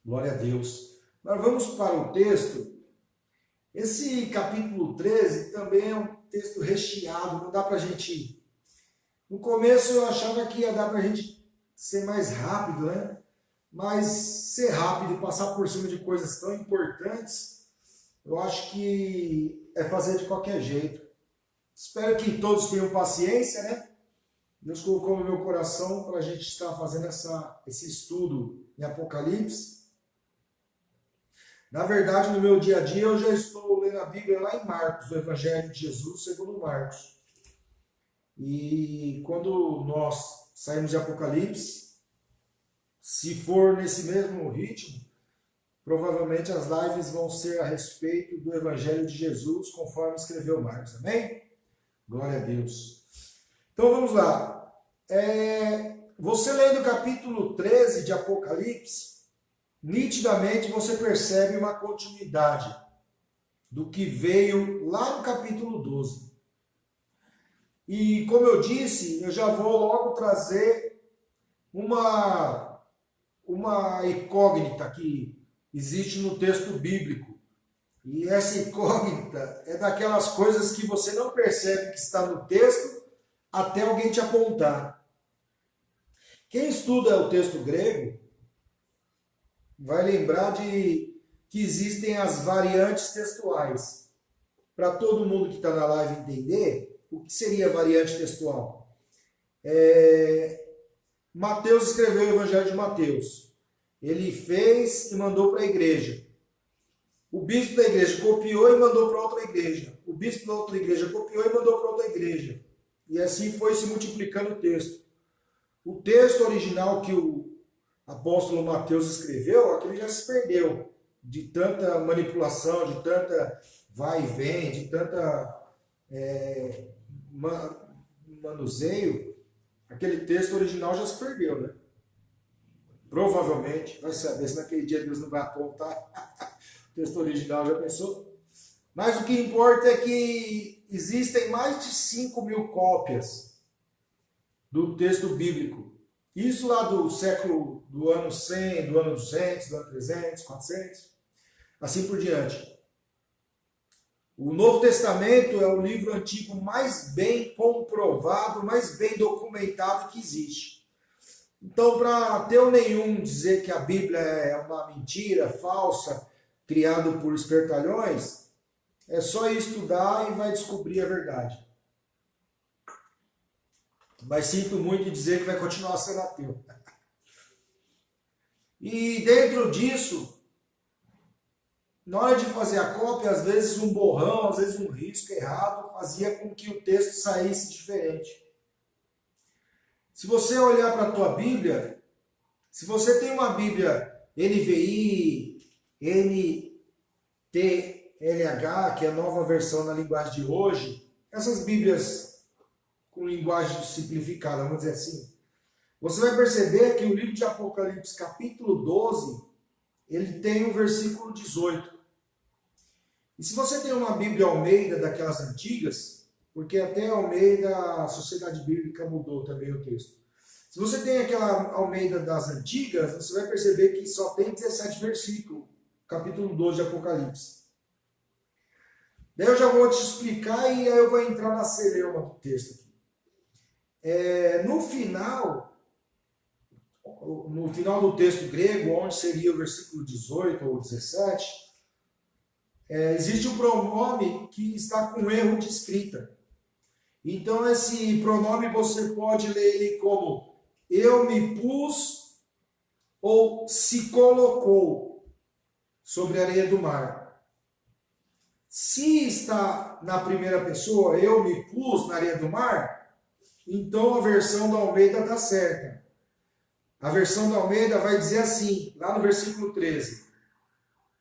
Glória a Deus. Nós vamos para o texto. Esse capítulo 13 também é um texto recheado, não dá para a gente... No começo eu achava que ia dar para a gente ser mais rápido, né? Mas ser rápido e passar por cima de coisas tão importantes, eu acho que é fazer de qualquer jeito. Espero que todos tenham paciência, né? Deus colocou no meu coração para a gente estar fazendo esse estudo em Apocalipse. Na verdade, no meu dia a dia, eu já estou lendo a Bíblia lá em Marcos, o Evangelho de Jesus segundo Marcos. E quando nós saímos de Apocalipse, se for nesse mesmo ritmo, provavelmente as lives vão ser a respeito do Evangelho de Jesus, conforme escreveu Marcos. Amém? Glória a Deus. Então vamos lá. Você lendo o capítulo 13 de Apocalipse, nitidamente você percebe uma continuidade do que veio lá no capítulo 12. E como eu disse, eu já vou logo trazer uma incógnita que existe no texto bíblico. E essa incógnita é daquelas coisas que você não percebe que está no texto até alguém te apontar. Quem estuda o texto grego vai lembrar de que existem as variantes textuais. Para todo mundo que está na live entender, o que seria variante textual? Mateus escreveu o Evangelho de Mateus. Ele fez e mandou para a igreja. O bispo da igreja copiou e mandou para outra igreja. O bispo da outra igreja copiou e mandou para outra igreja. E assim foi se multiplicando o texto. O texto original que o apóstolo Mateus escreveu, aquele já se perdeu. De tanta manipulação, de tanta vai e vem, de tanta manuseio, aquele texto original já se perdeu, né? Provavelmente, vai saber se naquele dia Deus não vai apontar o texto original, já pensou? Mas o que importa é que existem mais de 5.000 cópias do texto bíblico. Isso lá do século, do ano 100, do ano 200, do ano 300, 400, assim por diante. O Novo Testamento é o livro antigo mais bem comprovado, mais bem documentado que existe. Então, para ateu nenhum dizer que a Bíblia é uma mentira, falsa, criada por espertalhões, é só estudar e vai descobrir a verdade. Mas sinto muito em dizer que vai continuar sendo ateu. E dentro disso, na hora de fazer a cópia, às vezes um borrão, às vezes um risco errado, fazia com que o texto saísse diferente. Se você olhar para a tua Bíblia, se você tem uma Bíblia NVI, NTLH, que é a nova versão na linguagem de hoje, essas Bíblias com linguagem simplificada, vamos dizer assim, você vai perceber que o livro de Apocalipse, capítulo 12, ele tem o versículo 18. E se você tem uma Bíblia Almeida daquelas antigas, porque até a Almeida, a Sociedade Bíblica mudou também o texto. Se você tem aquela Almeida das antigas, você vai perceber que só tem 17 versículos, capítulo 12 de Apocalipse. Daí eu já vou te explicar e aí eu vou entrar na celeuma do texto aqui. No final do texto grego, onde seria o versículo 18 ou 17, existe um pronome que está com erro de escrita. Então, esse pronome você pode ler ele como eu me pus ou se colocou sobre a areia do mar. Se está na primeira pessoa, eu me pus na areia do mar, então a versão da Almeida está certa. A versão da Almeida vai dizer assim, lá no versículo 13.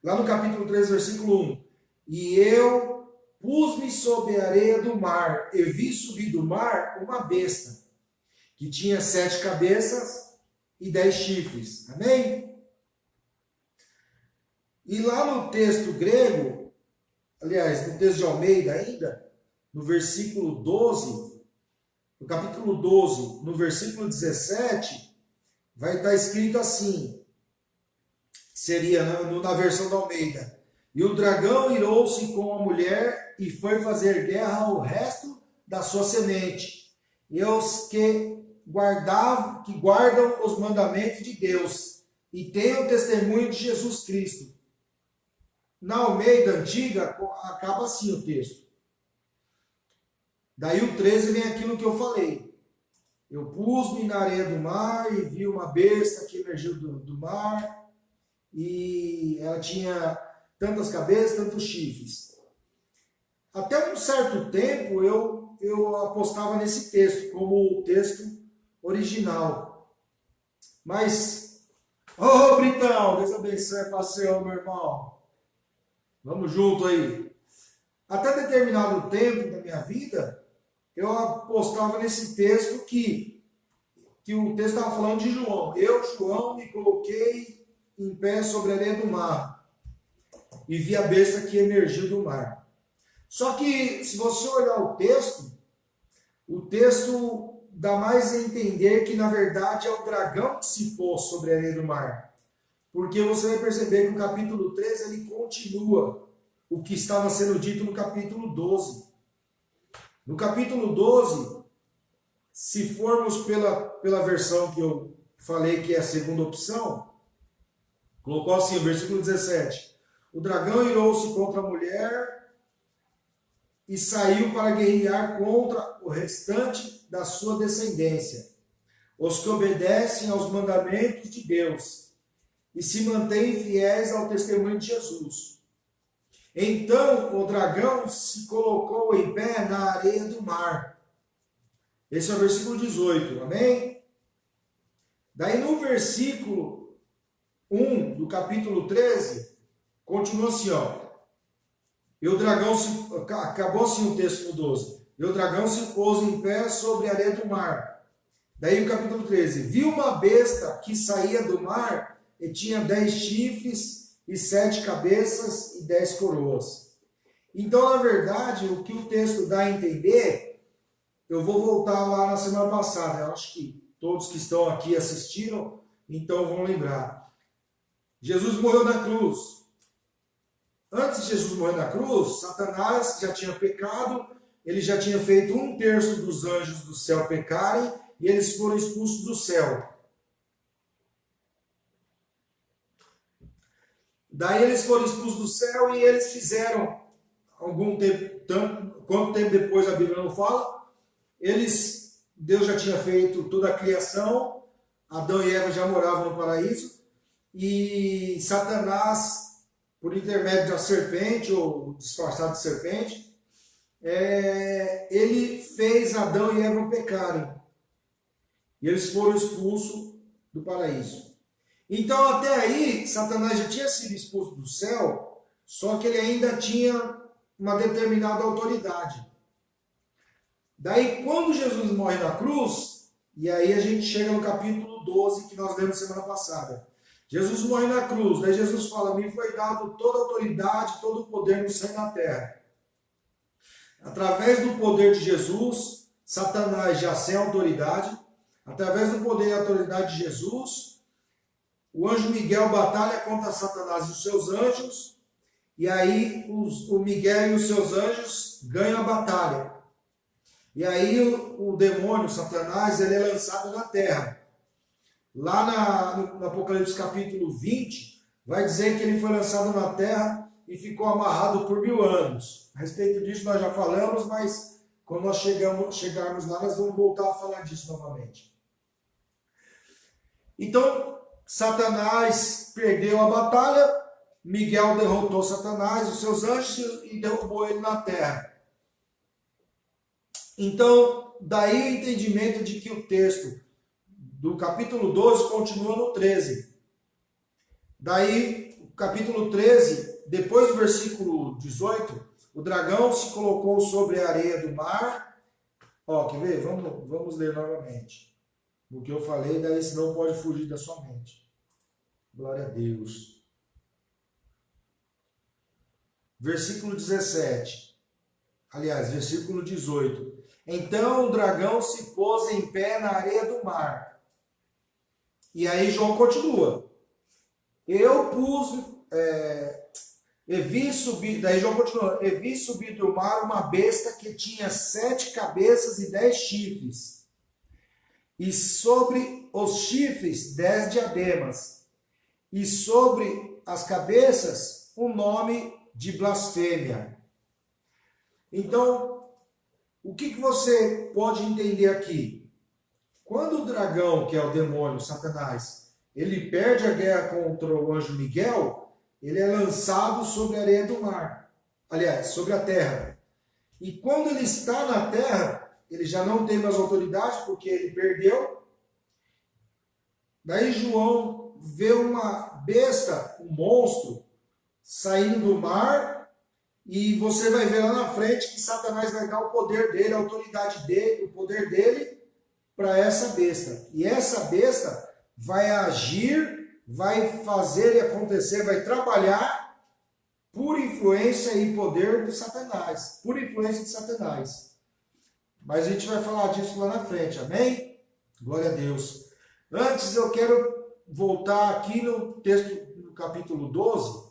Lá no capítulo 13, versículo 1. E eu pus-me sobre a areia do mar, e vi subir do mar uma besta, que tinha 7 cabeças e 10 chifres. Amém? E lá no texto grego, aliás, no texto de Almeida ainda, no versículo 12, no capítulo 12, no versículo 17, vai estar escrito assim: seria na versão da Almeida. E o dragão irou-se com a mulher e foi fazer guerra ao resto da sua semente. E os que guardam os mandamentos de Deus e têm o testemunho de Jesus Cristo. Na Almeida antiga, acaba assim o texto. Daí o 13 vem aquilo que eu falei. Eu pus-me na areia do mar e vi uma besta que emergiu do mar, e ela tinha tantas cabeças, tantos chifres. Até um certo tempo eu apostava nesse texto como o texto original. Mas, ô Britão, Deus abençoe, passeio, meu irmão. Vamos junto aí. Até determinado tempo da minha vida, eu apostava nesse texto que o texto estava falando de João. Eu, João, me coloquei em pé sobre a areia do mar e vi a besta que emergiu do mar. Só que, se você olhar o texto dá mais a entender que, na verdade, é o dragão que se pôs sobre a areia do mar. Porque você vai perceber que no capítulo 13 ele continua o que estava sendo dito no capítulo 12. No capítulo 12, se formos pela versão que eu falei que é a segunda opção, colocou assim, o versículo 17. O dragão irou-se contra a mulher e saiu para guerrear contra o restante da sua descendência, os que obedecem aos mandamentos de Deus e se mantêm fiéis ao testemunho de Jesus. Então o dragão se colocou em pé na areia do mar. Esse é o versículo 18, amém? Daí no versículo 1 do capítulo 13, continua assim, ó. E o dragão acabou assim o texto no 12. E o dragão se pôs em pé sobre a areia do mar. Daí o capítulo 13. Viu uma besta que saía do mar e tinha 10 chifres e 7 cabeças e 10 coroas. Então, na verdade, o que o texto dá a entender, eu vou voltar lá na semana passada. Eu acho que todos que estão aqui assistiram, então vão lembrar. Jesus morreu na cruz. Antes de Jesus morrer na cruz, Satanás já tinha pecado, ele já tinha feito 1/3 dos anjos do céu pecarem, e eles foram expulsos do céu. Daí eles foram expulsos do céu e eles fizeram algum tempo, quanto tempo depois a Bíblia não fala, Deus já tinha feito toda a criação, Adão e Eva já moravam no paraíso, e Satanás, por intermédio da serpente, ou disfarçado de serpente, ele fez Adão e Eva pecarem. E eles foram expulsos do paraíso. Então, até aí, Satanás já tinha sido expulso do céu, só que ele ainda tinha uma determinada autoridade. Daí, quando Jesus morre na cruz, e aí a gente chega no capítulo 12, que nós lemos semana passada. Jesus morre na cruz, daí Jesus fala, me foi dado toda a autoridade, todo o poder no céu e na terra. Através do poder de Jesus, Satanás já sem autoridade, através do poder e autoridade de Jesus, o anjo Miguel batalha contra Satanás e os seus anjos, e aí o Miguel e os seus anjos ganham a batalha. E aí o demônio, Satanás, ele é lançado na terra. Lá no Apocalipse capítulo 20, vai dizer que ele foi lançado na terra e ficou amarrado por 1000 anos. A respeito disso nós já falamos, mas quando nós chegarmos lá, nós vamos voltar a falar disso novamente. Então, Satanás perdeu a batalha, Miguel derrotou Satanás, os seus anjos, e derrubou ele na terra. Então, daí o entendimento de que o texto do capítulo 12 continua no 13. Daí, o capítulo 13, depois do versículo 18, o dragão se colocou sobre a areia do mar. Ó, quer ver? Vamos ler novamente. O que eu falei, daí senão pode fugir da sua mente. Glória a Deus. Versículo 17. Aliás, versículo 18. Então o dragão se pôs em pé na areia do mar. E aí João continua. Eu pus, e vi subir, daí João continua, e vi subir do mar uma besta que tinha 7 cabeças e 10 chifres, e sobre os chifres 10 diademas, e sobre as cabeças um nome de blasfêmia. Então, o que você pode entender aqui? Quando o dragão, que é o demônio, Satanás, ele perde a guerra contra o anjo Miguel, ele é lançado sobre a areia do mar. Aliás, sobre a terra. E quando ele está na terra, ele já não tem mais autoridade, porque ele perdeu. Daí João vê uma besta, um monstro, saindo do mar, e você vai ver lá na frente que Satanás vai dar o poder dele, a autoridade dele, o poder dele, para essa besta. E essa besta vai agir, vai fazer e acontecer, vai trabalhar por influência e poder de Satanás. Por influência de Satanás. Mas a gente vai falar disso lá na frente, amém? Glória a Deus. Antes eu quero voltar aqui no texto, no capítulo 12.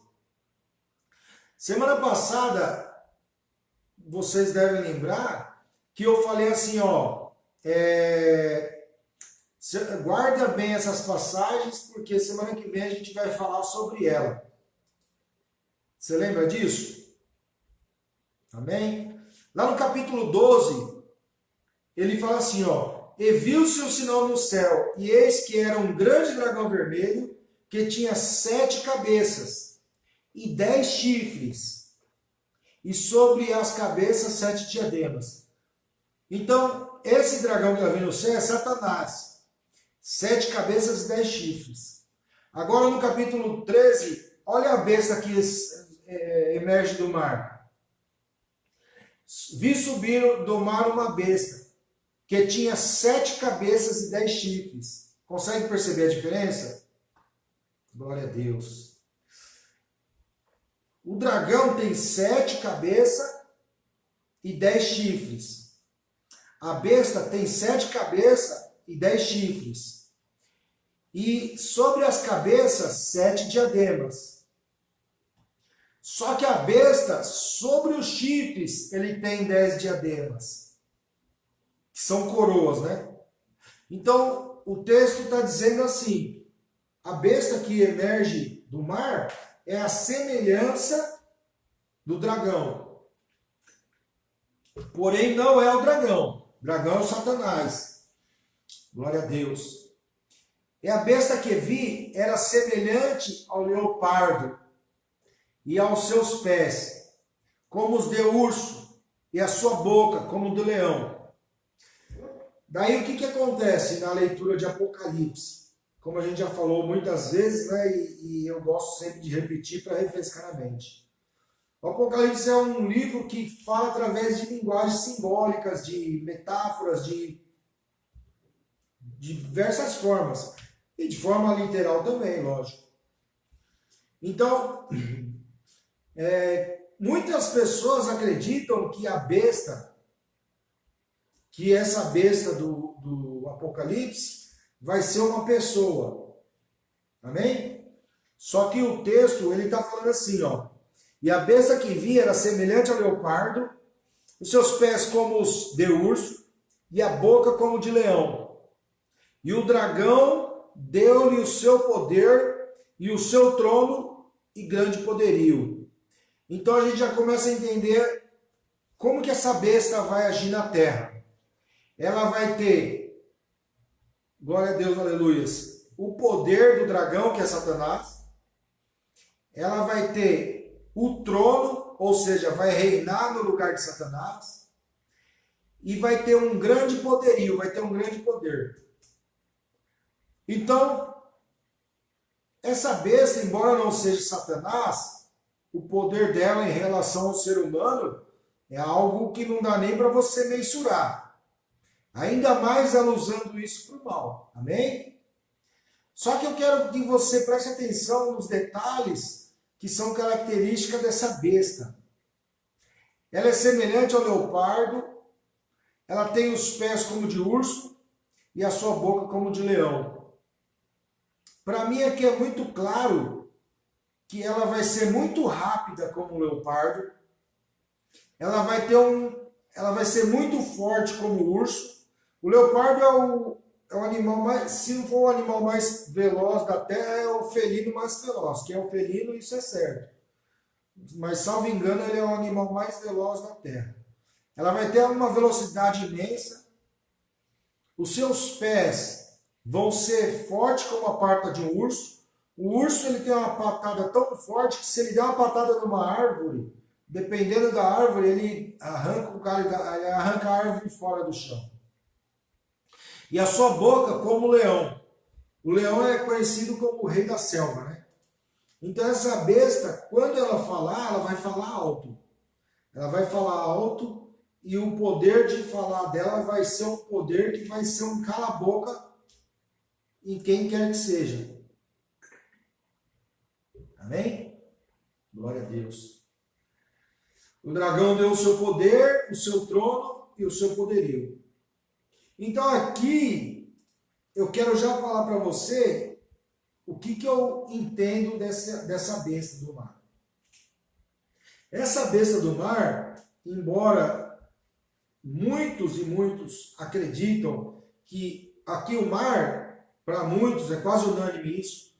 Semana passada, vocês devem lembrar que eu falei assim, ó, guarda bem essas passagens, porque semana que vem a gente vai falar sobre ela. Você lembra disso? Amém? Lá no capítulo 12, ele fala assim, ó, e viu-se um sinal no céu, e eis que era um grande dragão vermelho, que tinha 7 cabeças e 10 chifres, e sobre as cabeças 7 diademas. Então, esse dragão que está vendo no céu é Satanás. 7 cabeças e 10 chifres. Agora no capítulo 13, olha a besta que emerge do mar. Vi subir do mar uma besta, que tinha 7 cabeças e 10 chifres. Consegue perceber a diferença? Glória a Deus. O dragão tem 7 cabeças e 10 chifres. A besta tem 7 cabeças e 10 chifres. E sobre as cabeças, 7 diademas. Só que a besta, sobre os chifres, ele tem 10 diademas. Que são coroas, né? Então, o texto está dizendo assim, a besta que emerge do mar é a semelhança do dragão. Porém, não é o dragão. O dragão é o Satanás. Glória a Deus. E a besta que vi era semelhante ao leopardo e aos seus pés, como os de urso, e a sua boca, como o do leão. Daí o que acontece na leitura de Apocalipse? Como a gente já falou muitas vezes, né, e eu gosto sempre de repetir para refrescar a mente. O Apocalipse é um livro que fala através de linguagens simbólicas, de metáforas, de diversas formas. E de forma literal também, lógico. Então, muitas pessoas acreditam que a besta, que essa besta do Apocalipse, vai ser uma pessoa. Amém? Só que o texto, ele está falando assim, ó. E a besta que vi era semelhante ao leopardo, os seus pés como os de urso, e a boca como de leão. E o dragão deu-lhe o seu poder e o seu trono e grande poderio. Então a gente já começa a entender como que essa besta vai agir na terra. Ela vai ter, glória a Deus, aleluias, o poder do dragão, que é Satanás. Ela vai ter o trono, ou seja, vai reinar no lugar de Satanás. E vai ter um grande poderio, vai ter um grande poder. Então, essa besta, embora não seja Satanás, o poder dela em relação ao ser humano é algo que não dá nem para você mensurar. Ainda mais ela usando isso para o mal. Amém? Só que eu quero que você preste atenção nos detalhes que são características dessa besta. Ela é semelhante ao leopardo, ela tem os pés como de urso e a sua boca como de leão. Para mim aqui é muito claro que ela vai ser muito rápida como o leopardo, ela vai ser muito forte como o urso. O leopardo é o animal mais, se não for o animal mais veloz da Terra, é o felino mais veloz, que é o felino, isso é certo. Mas, salvo engano, ele é o animal mais veloz da Terra. Ela vai ter uma velocidade imensa, os seus pés vão ser fortes como a pata de um urso. O urso ele tem uma patada tão forte que se ele der uma patada numa árvore, dependendo da árvore, ele arranca a árvore fora do chão. E a sua boca como o leão. O leão é conhecido como o rei da selva, né? Então essa besta, quando ela falar, ela vai falar alto. Ela vai falar alto e o poder de falar dela vai ser um poder que vai ser um cala-boca em quem quer que seja. Amém? Glória a Deus. O dragão deu o seu poder, o seu trono e o seu poderio. Então aqui eu quero já falar para você o que eu entendo dessa besta do mar. Essa besta do mar, embora muitos e muitos acreditam que aqui o mar, para muitos, é quase unânime isso,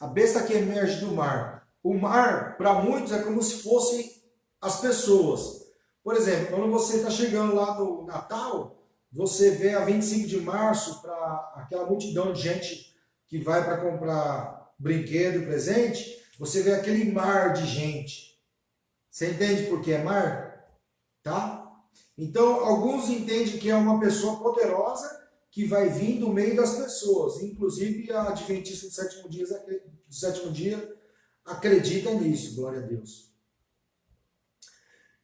a besta que emerge do mar. O mar, para muitos, é como se fossem as pessoas. Por exemplo, quando você está chegando lá no Natal, você vê a 25 de março, para aquela multidão de gente que vai para comprar brinquedo e presente, você vê aquele mar de gente. Você entende por que é mar? Tá? Então, alguns entendem que é uma pessoa poderosa que vai vir do meio das pessoas. Inclusive, a Adventista do sétimo dia acredita nisso, glória a Deus.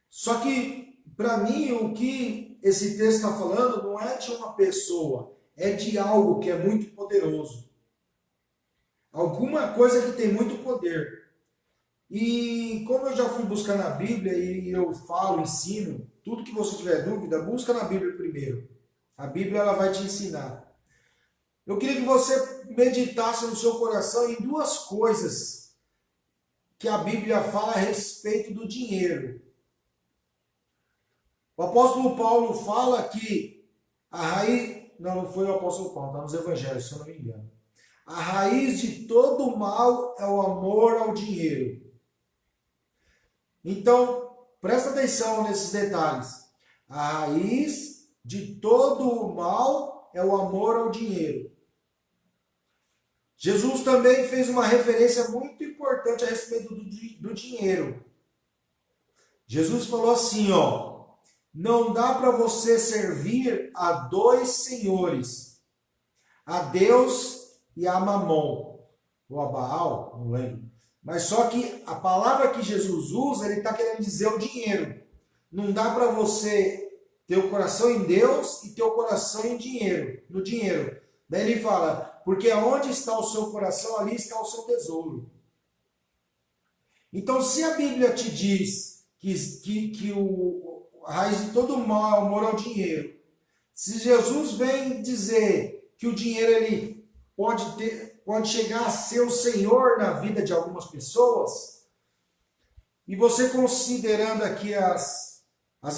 Só que, para mim, o que esse texto está falando não é de uma pessoa, é de algo que é muito poderoso. Alguma coisa que tem muito poder. E como eu já fui buscar na Bíblia e eu falo, ensino, tudo que você tiver dúvida, busca na Bíblia primeiro. A Bíblia ela vai te ensinar. Eu queria que você meditasse no seu coração em duas coisas que a Bíblia fala a respeito do dinheiro. O apóstolo Paulo fala que a raiz... Não foi o apóstolo Paulo, está nos evangelhos, se eu não me engano. A raiz de todo mal é o amor ao dinheiro. Então, presta atenção nesses detalhes. A raiz de todo o mal é o amor ao dinheiro. Jesus também fez uma referência muito importante a respeito do dinheiro. Jesus falou assim, não dá para você servir a dois senhores, a Deus e a Mamon, ou a Baal, não lembro. Mas só que a palavra que Jesus usa, ele está querendo dizer o dinheiro. Não dá para você ter o coração em Deus e ter o coração em dinheiro, no dinheiro. Daí ele fala, porque onde está o seu coração, ali está o seu tesouro. Então, se a Bíblia te diz que a raiz de todo mal é o amor ao dinheiro, se Jesus vem dizer que o dinheiro ele pode chegar a ser o Senhor na vida de algumas pessoas, e você considerando aqui as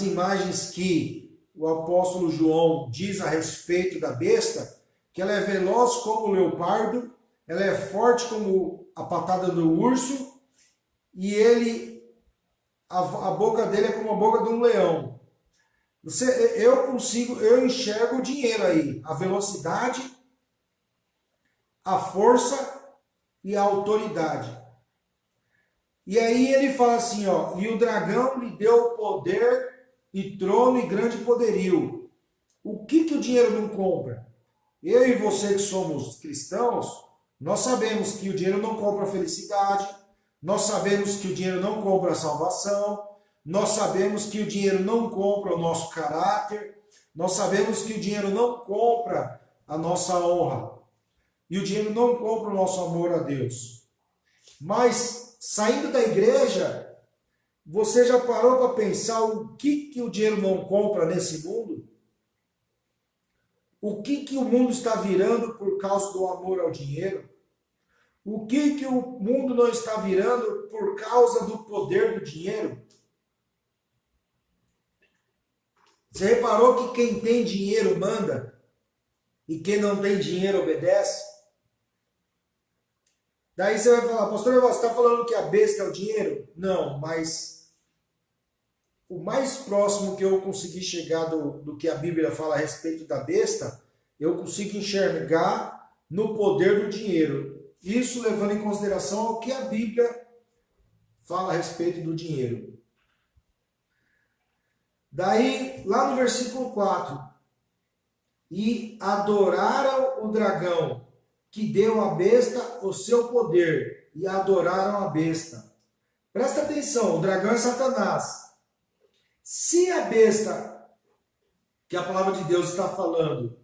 imagens que o apóstolo João diz a respeito da besta, que ela é veloz como o leopardo, ela é forte como a patada do urso, e a boca dele é como a boca de um leão. Eu enxergo o dinheiro aí, a velocidade, a força e a autoridade. E aí ele fala assim, e o dragão lhe deu poder e trono e grande poderio. O que o dinheiro não compra? Eu e você que somos cristãos, nós sabemos que o dinheiro não compra felicidade, nós sabemos que o dinheiro não compra salvação, nós sabemos que o dinheiro não compra o nosso caráter, nós sabemos que o dinheiro não compra a nossa honra, e o dinheiro não compra o nosso amor a Deus. Mas, saindo da igreja, você já parou para pensar o que o dinheiro não compra nesse mundo? O que o mundo está virando por causa do amor ao dinheiro? O que o mundo não está virando por causa do poder do dinheiro? Você reparou que quem tem dinheiro manda e quem não tem dinheiro obedece? Daí você vai falar, pastor, você está falando que a besta é o dinheiro? Não, mas o mais próximo que eu consegui chegar do que a Bíblia fala a respeito da besta, eu consigo enxergar no poder do dinheiro. Isso levando em consideração o que a Bíblia fala a respeito do dinheiro. Daí, lá no versículo 4, e adoraram o dragão, que deu à besta o seu poder, e adoraram a besta. Presta atenção, o dragão é Satanás. Se a besta, que a palavra de Deus está falando,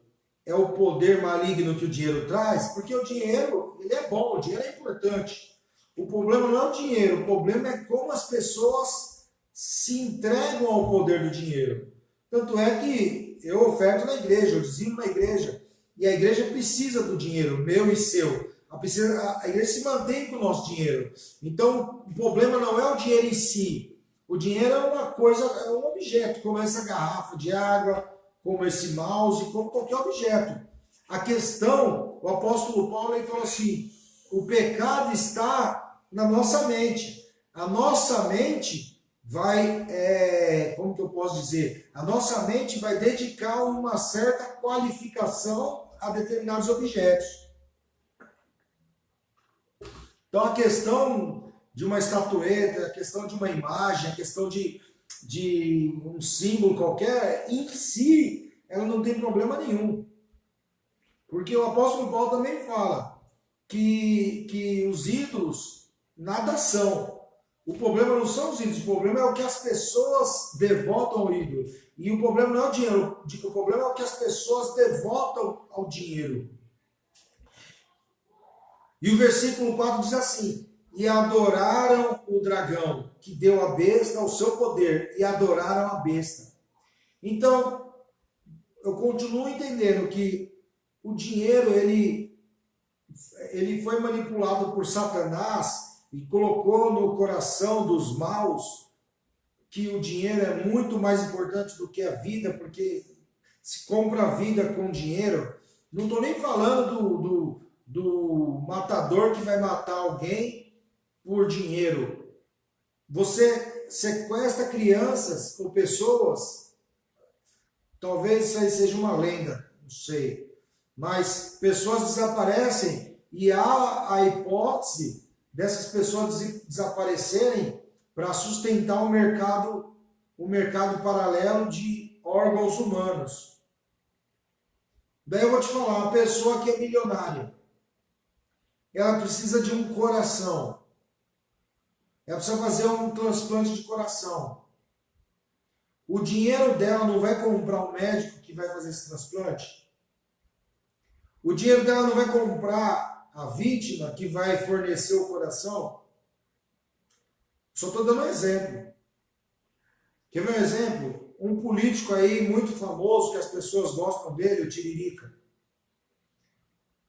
é o poder maligno que o dinheiro traz, porque o dinheiro, ele é bom, o dinheiro é importante. O problema não é o dinheiro, o problema é como as pessoas se entregam ao poder do dinheiro. Tanto é que eu oferto na igreja, eu dizimo na igreja, e a igreja precisa do dinheiro, meu e seu. A igreja se mantém com o nosso dinheiro. Então, o problema não é o dinheiro em si. O dinheiro é uma coisa, é um objeto, como essa garrafa de água, como esse mouse, como qualquer objeto. A questão, o apóstolo Paulo ele falou assim, o pecado está na nossa mente. A nossa mente vai, como que eu posso dizer? A nossa mente vai dedicar uma certa qualificação a determinados objetos. Então a questão de uma estatueta, a questão de uma imagem, a questão de um símbolo qualquer, em si, ela não tem problema nenhum. Porque o apóstolo Paulo também fala que os ídolos nada são. O problema não são os ídolos, o problema é o que as pessoas devotam ao ídolo. E o problema não é o dinheiro, o problema é o que as pessoas devotam ao dinheiro. E o versículo 4 diz assim, e adoraram o dragão, que deu à besta o seu poder, e adoraram a besta. Então, eu continuo entendendo que o dinheiro, ele foi manipulado por Satanás e colocou no coração dos maus que o dinheiro é muito mais importante do que a vida, porque se compra a vida com dinheiro. Não estou nem falando do matador que vai matar alguém por dinheiro. Você sequestra crianças ou pessoas, talvez isso aí seja uma lenda, não sei, mas pessoas desaparecem e há a hipótese dessas pessoas desaparecerem para sustentar o mercado paralelo de órgãos humanos. Daí eu vou te falar, uma pessoa que é milionária, ela precisa de um coração. Ela precisa fazer um transplante de coração. O dinheiro dela não vai comprar um médico que vai fazer esse transplante. O dinheiro dela não vai comprar a vítima que vai fornecer o coração. Só estou dando um exemplo. Quer ver um exemplo? Um político aí muito famoso, que as pessoas gostam dele, o Tiririca.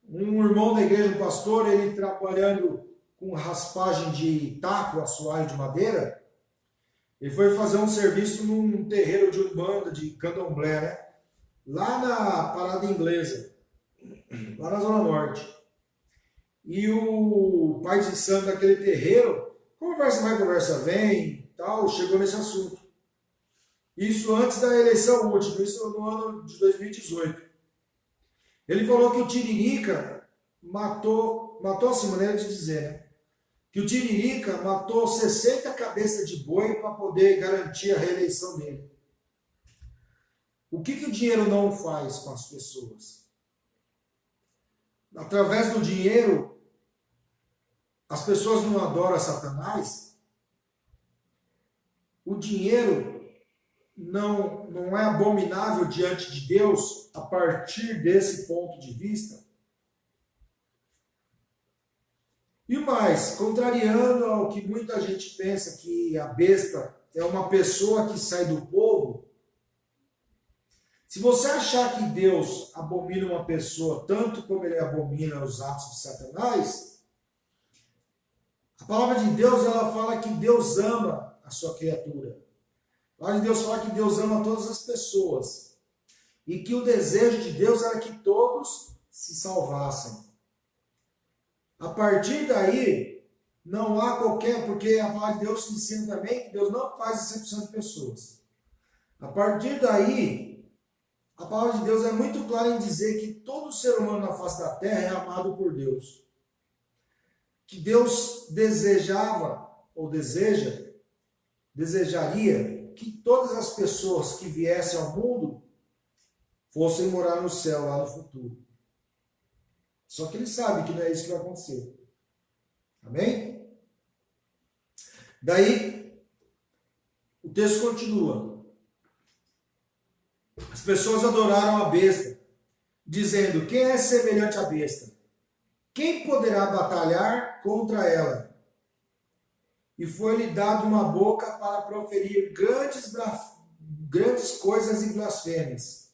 Um irmão da igreja do pastor, ele trabalhando com raspagem de taco, assoalho de madeira, ele foi fazer um serviço num terreiro de umbanda, de candomblé, né? Lá na Parada Inglesa, lá na Zona Norte. E o pai de santo daquele terreiro, conversa vai, conversa vem, tal, chegou nesse assunto. Isso antes da eleição última, isso no ano de 2018. Ele falou que o Tiririca matou assim, maneira de dizer, né? Que o Tiririca matou 60 cabeças de boi para poder garantir a reeleição dele. O que o dinheiro não faz com as pessoas? Através do dinheiro, as pessoas não adoram a Satanás. O dinheiro não é abominável diante de Deus a partir desse ponto de vista. E mais, contrariando ao que muita gente pensa que a besta é uma pessoa que sai do povo, se você achar que Deus abomina uma pessoa tanto como ele abomina os atos de Satanás, palavra de Deus, ela fala que Deus ama a sua criatura. A palavra de Deus fala que Deus ama todas as pessoas. E que o desejo de Deus era que todos se salvassem. A partir daí, não há qualquer, porque a palavra de Deus ensina também que Deus não faz exceção de pessoas. A partir daí, a palavra de Deus é muito clara em dizer que todo ser humano na face da terra é amado por Deus. Que Deus desejava, ou desejaria que todas as pessoas que viessem ao mundo fossem morar no céu, lá no futuro. Só que ele sabe que não é isso que vai acontecer. Amém? Daí, o texto continua. As pessoas adoraram a besta, dizendo: quem é semelhante à besta? Quem poderá batalhar contra ela? E foi-lhe dado uma boca para proferir grandes coisas e blasfêmias.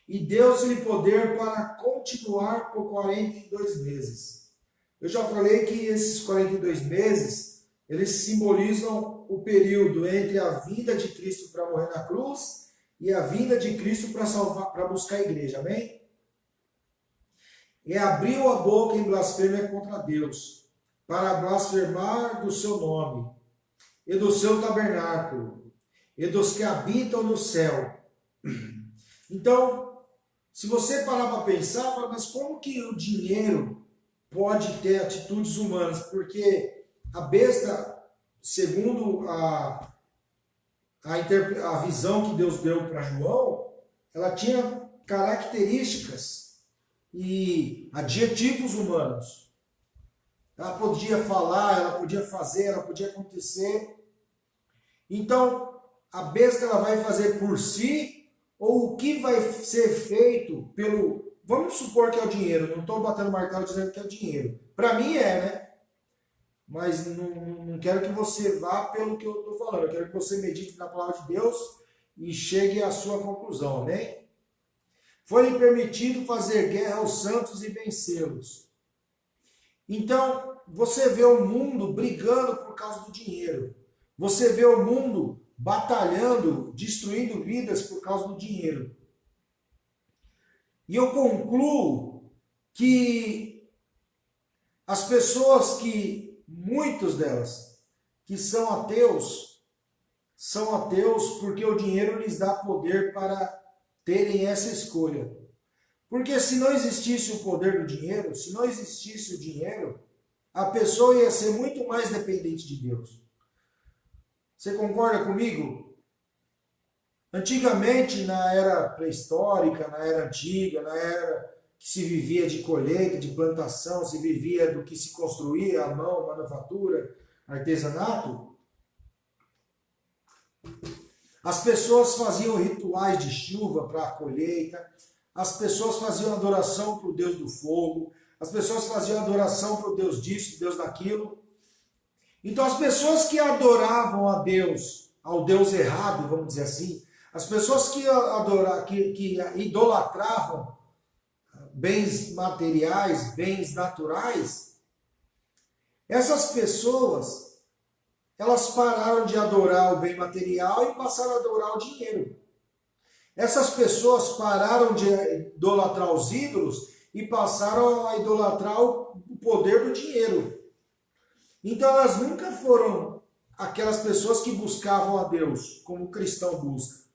E deu-se-lhe poder para continuar por 42 meses. Eu já falei que esses 42 meses, eles simbolizam o período entre a vinda de Cristo para morrer na cruz e a vinda de Cristo para salvar, para buscar a igreja, amém? E abriu a boca em blasfêmia contra Deus, para blasfemar do seu nome, e do seu tabernáculo, e dos que habitam no céu. Então, se você parar para pensar, fala, mas como que o dinheiro pode ter atitudes humanas? Porque a besta, segundo a visão que Deus deu para João, ela tinha características e adjetivos humanos. Ela podia falar, ela podia fazer, ela podia acontecer. Então, a besta ela vai fazer por si, ou o que vai ser feito pelo... Vamos supor que é o dinheiro, não estou batendo martelo dizendo que é o dinheiro. Para mim é, né? Mas não quero que você vá pelo que eu estou falando. Eu quero que você medite na palavra de Deus e chegue à sua conclusão, amém? Foi-lhe permitido fazer guerra aos santos e vencê-los. Então, você vê o mundo brigando por causa do dinheiro. Você vê o mundo batalhando, destruindo vidas por causa do dinheiro. E eu concluo que as pessoas muitas delas, que são ateus porque o dinheiro lhes dá poder para terem essa escolha. Porque se não existisse o poder do dinheiro, se não existisse o dinheiro, a pessoa ia ser muito mais dependente de Deus. Você concorda comigo? Antigamente, na era pré-histórica, na era antiga, na era que se vivia de colheita, de plantação, se vivia do que se construía à mão, manufatura, artesanato, as pessoas faziam rituais de chuva para a colheita, as pessoas faziam adoração para o Deus do fogo, as pessoas faziam adoração para o Deus disso, Deus daquilo. Então as pessoas que adoravam a Deus, ao Deus errado, vamos dizer assim, as pessoas que idolatravam bens materiais, bens naturais, essas pessoas, elas pararam de adorar o bem material e passaram a adorar o dinheiro. Essas pessoas pararam de idolatrar os ídolos e passaram a idolatrar o poder do dinheiro. Então elas nunca foram aquelas pessoas que buscavam a Deus, como o cristão busca.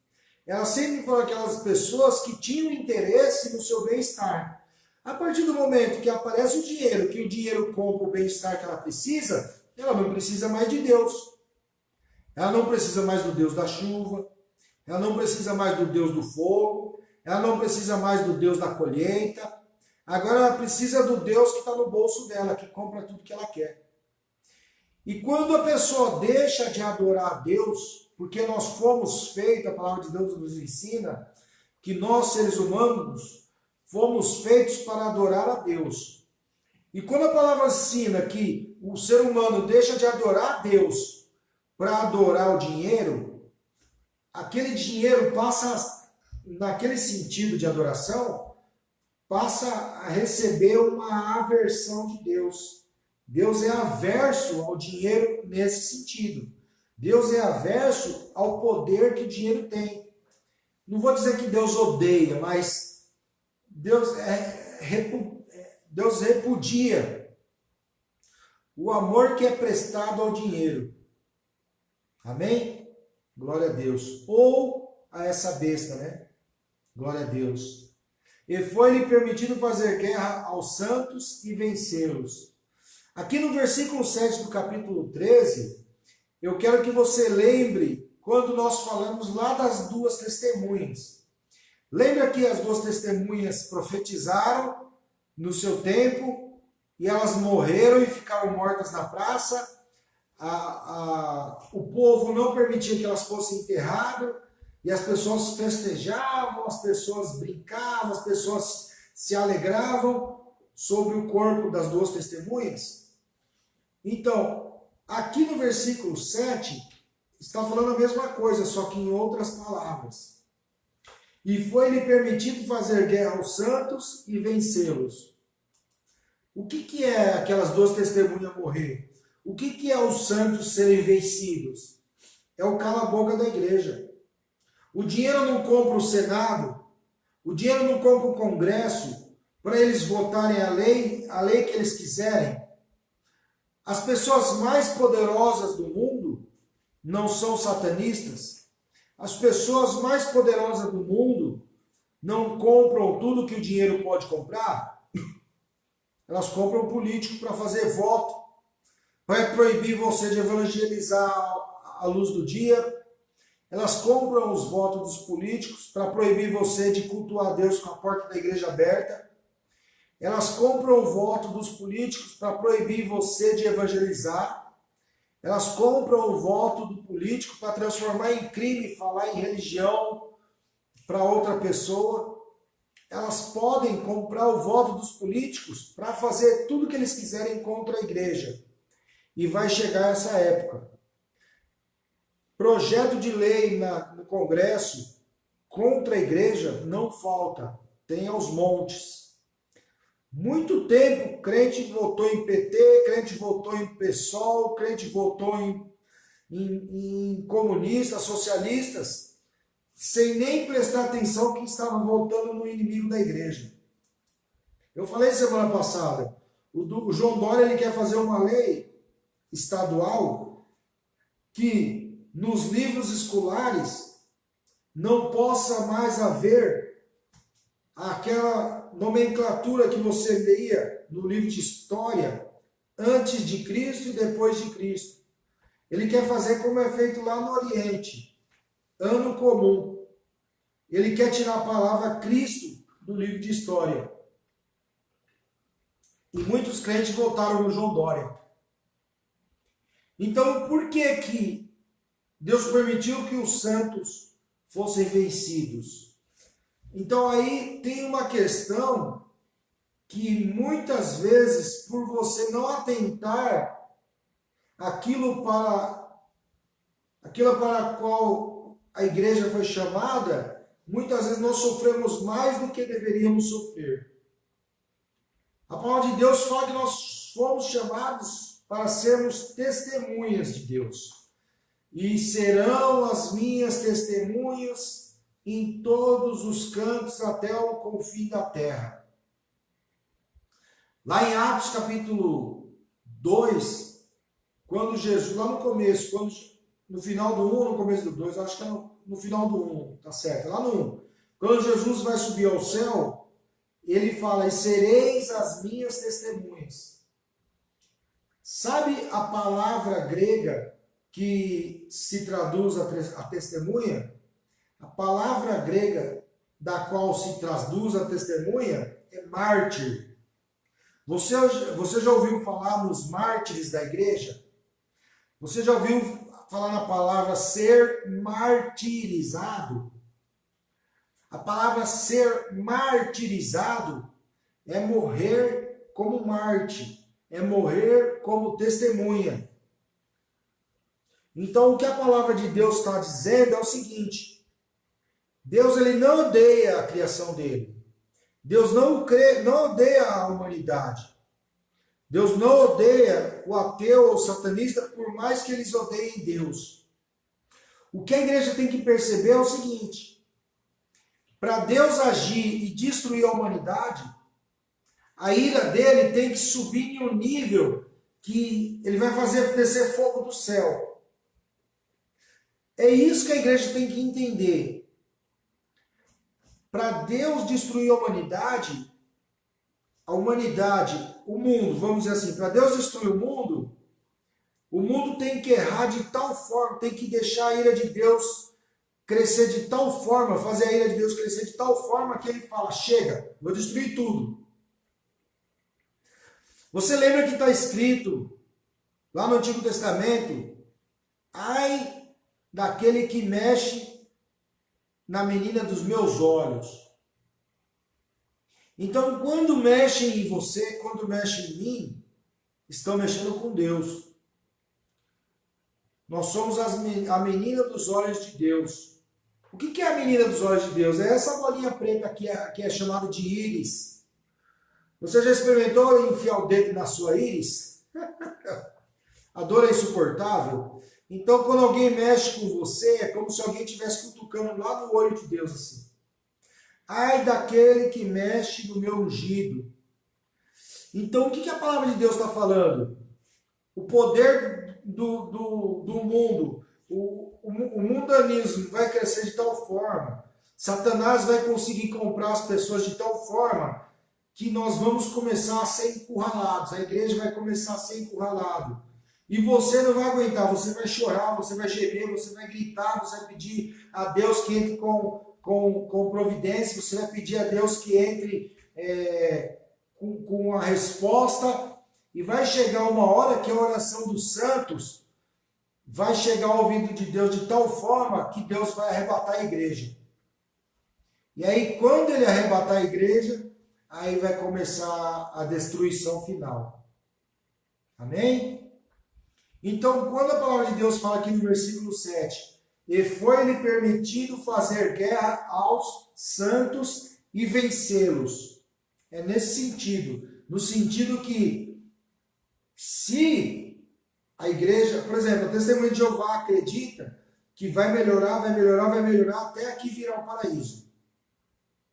Elas sempre foram aquelas pessoas que tinham interesse no seu bem-estar. A partir do momento que aparece o dinheiro, que o dinheiro compra o bem-estar que ela precisa, ela não precisa mais de Deus. Ela não precisa mais do Deus da chuva, ela não precisa mais do Deus do fogo, ela não precisa mais do Deus da colheita. Agora ela precisa do Deus que está no bolso dela, que compra tudo que ela quer. E quando a pessoa deixa de adorar a Deus, porque nós fomos feitos, a palavra de Deus nos ensina, que nós, seres humanos, fomos feitos para adorar a Deus. E quando a palavra ensina que o ser humano deixa de adorar a Deus para adorar o dinheiro, aquele dinheiro passa, naquele sentido de adoração, passa a receber uma aversão de Deus. Deus é averso ao dinheiro nesse sentido. Deus é averso ao poder que o dinheiro tem. Não vou dizer que Deus odeia, mas Deus repudia o amor que é prestado ao dinheiro. Amém? Glória a Deus. Ou a essa besta, né? Glória a Deus. E foi-lhe permitido fazer guerra aos santos e vencê-los. Aqui no versículo 7 do capítulo 13, eu quero que você lembre quando nós falamos lá das duas testemunhas. Lembra que as duas testemunhas profetizaram no seu tempo e elas morreram e ficaram mortas na praça? O povo não permitia que elas fossem enterradas e as pessoas festejavam, as pessoas brincavam, as pessoas se alegravam sobre o corpo das duas testemunhas. Então, aqui no versículo 7, está falando a mesma coisa, só que em outras palavras. E foi-lhe permitido fazer guerra aos santos e vencê-los. O que é aquelas duas testemunhas morrer? O que é os santos serem vencidos? É o cala-boca da igreja. O dinheiro não compra o Senado, o dinheiro não compra o Congresso para eles votarem a lei que eles quiserem. As pessoas mais poderosas do mundo não são satanistas. As pessoas mais poderosas do mundo não compram tudo que o dinheiro pode comprar. Elas compram político para fazer voto, para proibir você de evangelizar à luz do dia. Elas compram os votos dos políticos para proibir você de cultuar a Deus com a porta da igreja aberta. Elas compram o voto dos políticos para proibir você de evangelizar. Elas compram o voto do político para transformar em crime, falar em religião para outra pessoa. Elas podem comprar o voto dos políticos para fazer tudo o que eles quiserem contra a igreja. E vai chegar essa época. Projeto de lei no Congresso contra a igreja não falta, tem aos montes. Muito tempo, crente votou em PT, crente votou em PSOL, crente votou em comunistas, socialistas, sem nem prestar atenção que estava votando no inimigo da igreja. Eu falei semana passada, o João Dória ele quer fazer uma lei estadual que nos livros escolares não possa mais haver aquela nomenclatura que você leia no livro de história antes de Cristo e depois de Cristo. Ele quer fazer como é feito lá no Oriente, ano comum. Ele quer tirar a palavra Cristo do livro de história. E muitos crentes votaram no João Dória. Então, por que Deus permitiu que os santos fossem vencidos? Então aí tem uma questão que muitas vezes, por você não atentar aquilo para a qual a igreja foi chamada, muitas vezes nós sofremos mais do que deveríamos sofrer. A palavra de Deus fala que nós fomos chamados para sermos testemunhas de Deus. E serão as minhas testemunhas em todos os cantos até o confim da terra. Lá em Atos capítulo 2, quando Jesus, lá no começo, no final do 1 ou no começo do 2, acho que é no final do 1, tá certo, lá no 1. Quando Jesus vai subir ao céu, ele fala, e sereis as minhas testemunhas. Sabe a palavra grega que se traduz a testemunha? A palavra grega da qual se traduz a testemunha é mártir. Você já ouviu falar nos mártires da igreja? Você já ouviu falar na palavra ser martirizado? A palavra ser martirizado é morrer como mártir, é morrer como testemunha. Então, o que a palavra de Deus está dizendo é o seguinte: Deus ele não odeia a criação dele. Deus não odeia a humanidade. Deus não odeia o ateu ou o satanista, por mais que eles odeiem Deus. O que a igreja tem que perceber é o seguinte: para Deus agir e destruir a humanidade, a ira dele tem que subir em um nível que ele vai fazer descer fogo do céu. É isso que a igreja tem que entender. Para Deus destruir a humanidade, o mundo, vamos dizer assim, para Deus destruir o mundo tem que errar de tal forma, tem que deixar a ira de Deus crescer de tal forma, fazer a ira de Deus crescer de tal forma que ele fala: chega, vou destruir tudo. Você lembra que está escrito lá no Antigo Testamento: ai daquele que mexe na menina dos meus olhos. Então, quando mexem em você, quando mexem em mim, estão mexendo com Deus. Nós somos a menina dos olhos de Deus. O que é a menina dos olhos de Deus? É essa bolinha preta que é chamada de íris. Você já experimentou enfiar o dedo na sua íris? A dor é insuportável. Então, quando alguém mexe com você, é como se alguém estivesse cutucando lá no olho de Deus assim. Ai daquele que mexe no meu ungido. Então, o que a palavra de Deus está falando? O poder do mundo, o mundanismo vai crescer de tal forma, Satanás vai conseguir comprar as pessoas de tal forma que nós vamos começar a ser encurralados, a igreja vai começar a ser encurralada. E você não vai aguentar, você vai chorar, você vai gemer, você vai gritar, você vai pedir a Deus que entre com providência, você vai pedir a Deus que entre com a resposta, e vai chegar uma hora que a oração dos santos vai chegar ao ouvido de Deus de tal forma que Deus vai arrebatar a igreja. E aí, quando ele arrebatar a igreja, aí vai começar a destruição final. Amém? Então, quando a palavra de Deus fala aqui no versículo 7, e foi-lhe permitido fazer guerra aos santos e vencê-los. É nesse sentido. No sentido que, se a igreja, por exemplo, o testemunho de Jeová acredita que vai melhorar, vai melhorar, vai melhorar até aqui virar o paraíso.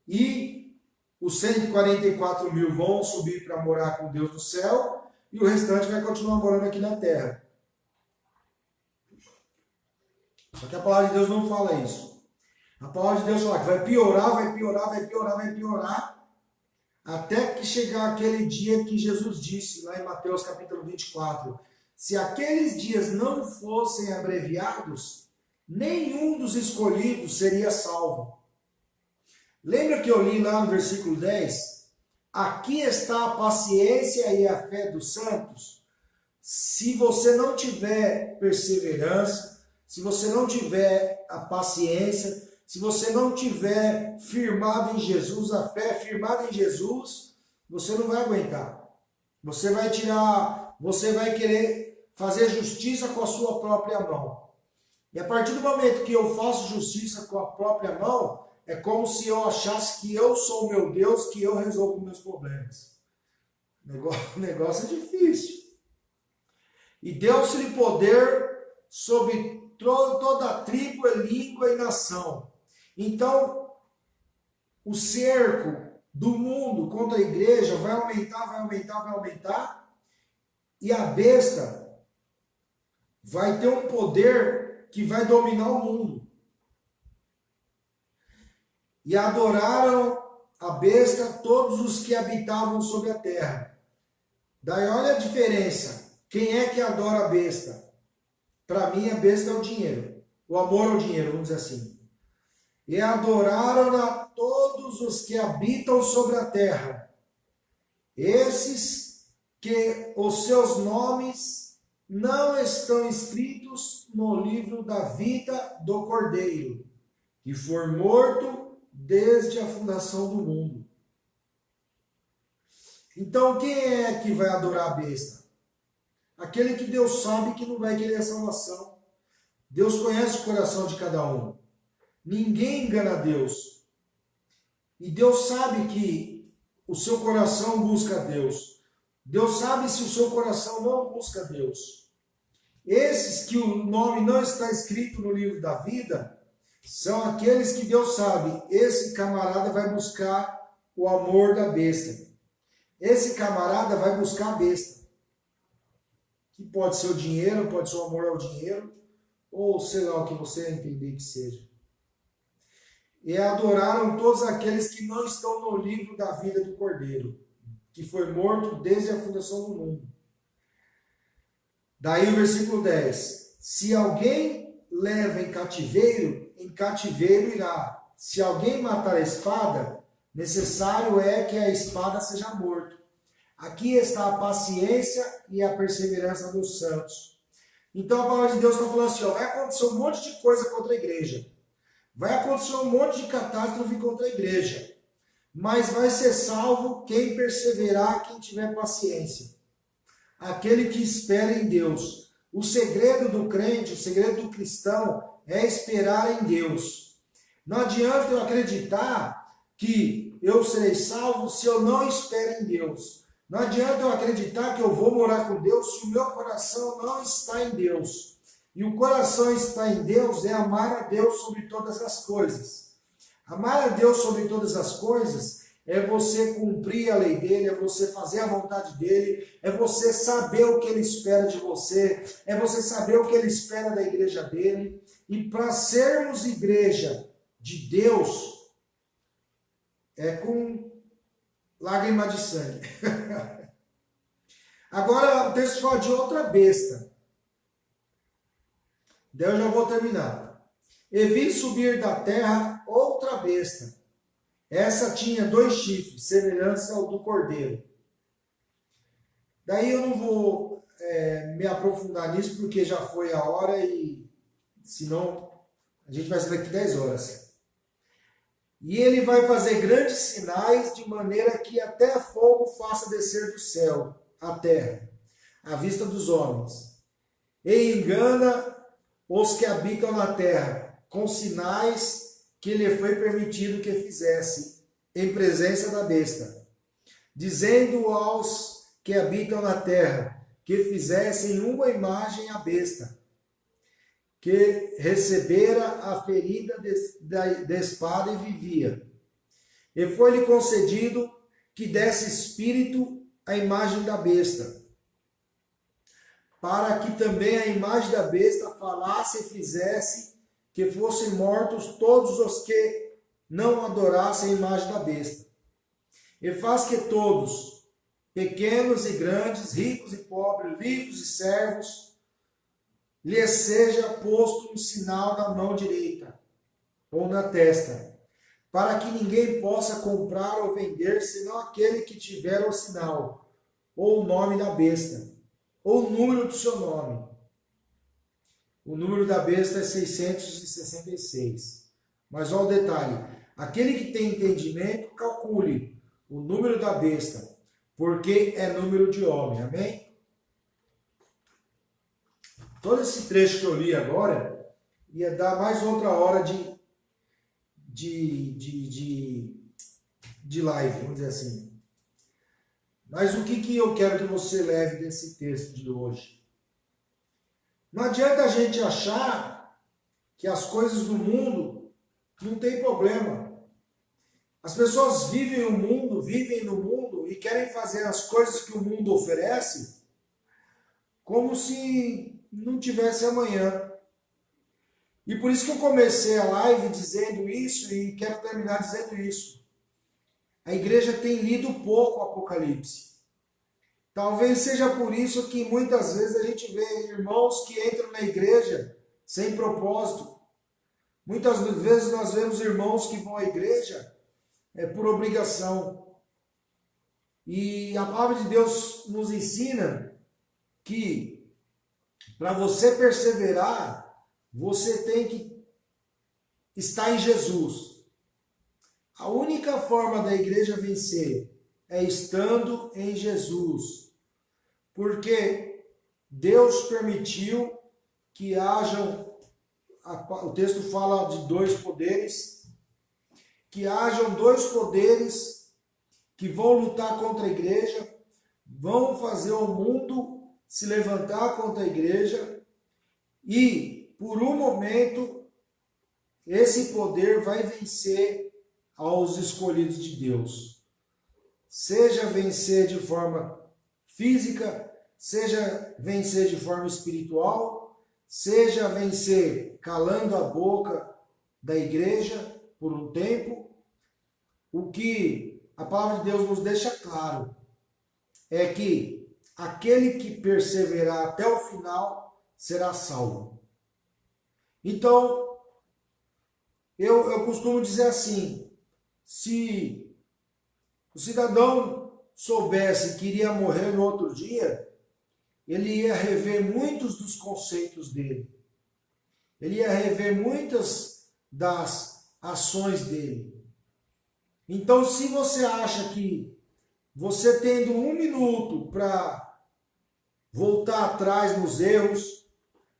E os 144 mil vão subir para morar com Deus no céu e o restante vai continuar morando aqui na terra. Só que a palavra de Deus não fala isso. A palavra de Deus fala que vai piorar, vai piorar, vai piorar, vai piorar, até que chegar aquele dia que Jesus disse, lá em Mateus capítulo 24, se aqueles dias não fossem abreviados, nenhum dos escolhidos seria salvo. Lembra que eu li lá no versículo 10? Aqui está a paciência e a fé dos santos. Se você não tiver perseverança, se você não tiver a paciência, se você não tiver firmado em Jesus, a fé firmada em Jesus, você não vai aguentar. Você vai querer fazer justiça com a sua própria mão. E a partir do momento que eu faço justiça com a própria mão, é como se eu achasse que eu sou o meu Deus, que eu resolvo meus problemas. O negócio é difícil. E deu-se-lhe poder sobre toda a tribo, língua e nação. Então, o cerco do mundo contra a igreja vai aumentar, vai aumentar, vai aumentar, e a besta vai ter um poder que vai dominar o mundo. E adoraram a besta todos os que habitavam sobre a terra. Daí olha a diferença. Quem é que adora a besta? Para mim, a besta é o dinheiro. O amor ao dinheiro, vamos dizer assim. E adoraram a todos os que habitam sobre a terra. Esses que os seus nomes não estão escritos no livro da vida do Cordeiro, que foi morto desde a fundação do mundo. Então, quem é que vai adorar a besta? Aquele que Deus sabe que não vai querer a salvação. Deus conhece o coração de cada um. Ninguém engana a Deus. E Deus sabe que o seu coração busca a Deus. Deus sabe se o seu coração não busca Deus. Esses que o nome não está escrito no livro da vida, são aqueles que Deus sabe, esse camarada vai buscar o amor da besta. Esse camarada vai buscar a besta. Que pode ser o dinheiro, pode ser o amor ao dinheiro, ou sei lá o que você entender que seja. E adoraram todos aqueles que não estão no livro da vida do Cordeiro, que foi morto desde a fundação do mundo. Daí o versículo 10. Se alguém leva em cativeiro irá. Se alguém matar a espada, necessário é que a espada seja morta. Aqui está a paciência e a perseverança dos santos. Então a palavra de Deus está falando assim, ó, vai acontecer um monte de coisa contra a igreja. Vai acontecer um monte de catástrofe contra a igreja. Mas vai ser salvo quem perseverar, quem tiver paciência. Aquele que espera em Deus. O segredo do crente, o segredo do cristão é esperar em Deus. Não adianta eu acreditar que eu serei salvo se eu não espero em Deus. Não adianta eu acreditar que eu vou morar com Deus se o meu coração não está em Deus. E o coração está em Deus é amar a Deus sobre todas as coisas. Amar a Deus sobre todas as coisas é você cumprir a lei dele, é você fazer a vontade dele, é você saber o que ele espera de você, é você saber o que ele espera da igreja dele. E para sermos igreja de Deus, é com lágrima de sangue. Agora o texto fala de outra besta. Daí eu já vou terminar. E vi subir da terra outra besta. Essa tinha 2 chifres, semelhança ao do cordeiro. Daí eu não vou me aprofundar nisso, porque já foi a hora e senão a gente vai ser daqui 10 horas. E ele vai fazer grandes sinais, de maneira que até fogo faça descer do céu a terra, à vista dos homens. E engana os que habitam na terra, com sinais que lhe foi permitido que fizesse, em presença da besta, dizendo aos que habitam na terra, que fizessem uma imagem à besta, que recebera a ferida da espada e vivia. E foi-lhe concedido que desse espírito à imagem da besta, para que também a imagem da besta falasse e fizesse que fossem mortos todos os que não adorassem a imagem da besta. E faz que todos, pequenos e grandes, ricos e pobres, livres e servos, lhe seja posto um sinal na mão direita ou na testa, para que ninguém possa comprar ou vender, senão aquele que tiver o sinal, ou o nome da besta, ou o número do seu nome. O número da besta é 666. Mas olha o detalhe, aquele que tem entendimento, calcule o número da besta, porque é número de homem, amém? Todo esse trecho que eu li agora ia dar mais outra hora de live, vamos dizer assim. Mas o que eu quero que você leve desse texto de hoje? Não adianta a gente achar que as coisas do mundo não tem problema. As pessoas vivem no mundo e querem fazer as coisas que o mundo oferece como se não tivesse amanhã. E por isso que eu comecei a live dizendo isso e quero terminar dizendo isso. A igreja tem lido pouco o Apocalipse. Talvez seja por isso que muitas vezes a gente vê irmãos que entram na igreja sem propósito. Muitas vezes nós vemos irmãos que vão à igreja por obrigação. E a palavra de Deus nos ensina que para você perseverar, você tem que estar em Jesus. A única forma da igreja vencer é estando em Jesus. Porque Deus permitiu que hajam, o texto fala de 2 poderes, que hajam 2 poderes que vão lutar contra a igreja, vão fazer o mundo se levantar contra a igreja e, por um momento, esse poder vai vencer aos escolhidos de Deus. Seja vencer de forma física, seja vencer de forma espiritual, seja vencer calando a boca da igreja por um tempo. O que a palavra de Deus nos deixa claro é que aquele que perseverar até o final será salvo. Então, eu costumo dizer assim, se o cidadão soubesse que iria morrer no outro dia, ele ia rever muitos dos conceitos dele. Ele ia rever muitas das ações dele. Então, se você acha que você tendo um minuto para voltar atrás nos erros,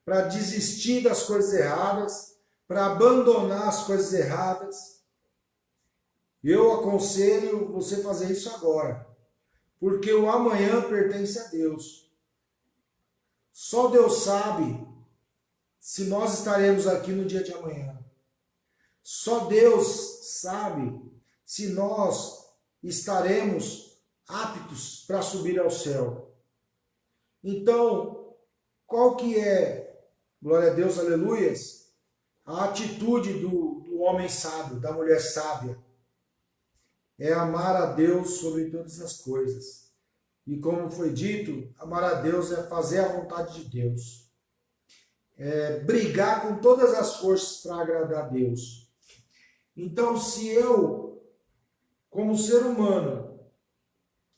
para desistir das coisas erradas, para abandonar as coisas erradas, eu aconselho você fazer isso agora, porque o amanhã pertence a Deus. Só Deus sabe se nós estaremos aqui no dia de amanhã. Só Deus sabe se nós estaremos aptos para subir ao céu. Então, qual que é, glória a Deus, aleluias, a atitude do homem sábio, da mulher sábia? É amar a Deus sobre todas as coisas. E como foi dito, amar a Deus é fazer a vontade de Deus. É brigar com todas as forças para agradar a Deus. Então, se eu, como ser humano,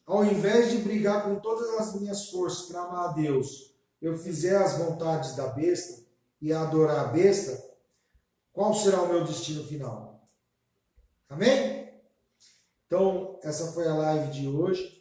ao invés de brigar com todas as minhas forças para amar a Deus, eu fizer as vontades da besta e adorar a besta, qual será o meu destino final? Amém? Então, essa foi a live de hoje.